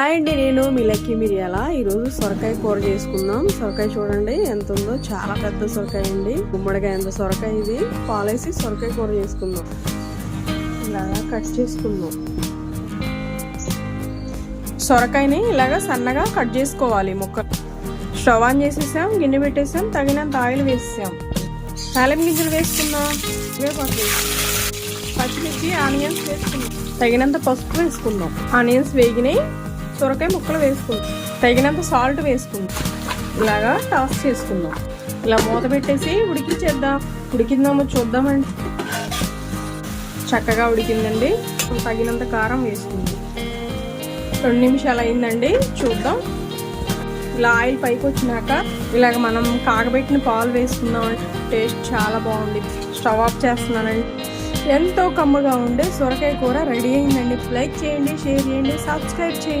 Hi అండి, నేను మీ lucky మిరియాల. ఈరోజు సొరకాయ కూర చేసుకుందాం. సొరకాయ చూడండి ఎంత ఉందో, చాలా పెద్ద సొరకాయ అండి. గుమ్మడికాయ ఎంత సొరకాయ. ఇది పాలేసి సొరకాయ కూర చేసుకుందాం. ఇలాగా కట్ చేసుకుందాం. సొరకాయని ఇలాగా సన్నగా కట్ చేసుకోవాలి. ముక్క స్టవ్ ఆన్ చేసేసాం, గిన్నె పెట్టేసాం, తగినంత ఆయిల్ వేసేసాం. తాలింపు గింజలు వేసుకుందాం. పచ్చిమిర్చి, ఆనియన్స్ వేసుకుందాం. తగినంత పసుపు వేసుకుందాం. ఆనియన్స్ వేగినాయి, సొరకాయ ముక్కలు వేసుకుందాం. తగినంత సాల్ట్ వేసుకుందాం. ఇలాగా టాస్ చేసుకుందాం. ఇలా మూత పెట్టేసి ఉడికించేద్దాం. ఉడికిందామో చూద్దామండి. చక్కగా ఉడికిందండి. తగినంత కారం వేసుకుందాం. 2 నిమిషాలు అయిందండి, చూద్దాం. ఇలా ఆయిల్ పైకి వచ్చినాక ఇలాగ మనం కాగబెట్టిన పాలు వేసుకుందాం. టేస్ట్ చాలా బాగుంది. స్టవ్ ఆఫ్ చేస్తున్నానండి. ఎంతో కమ్మగా ఉండే సొరకాయ కూర రెడీ అయిందండి. లైక్ చేయండి, షేర్ చేయండి, సబ్స్క్రైబ్ చేయండి.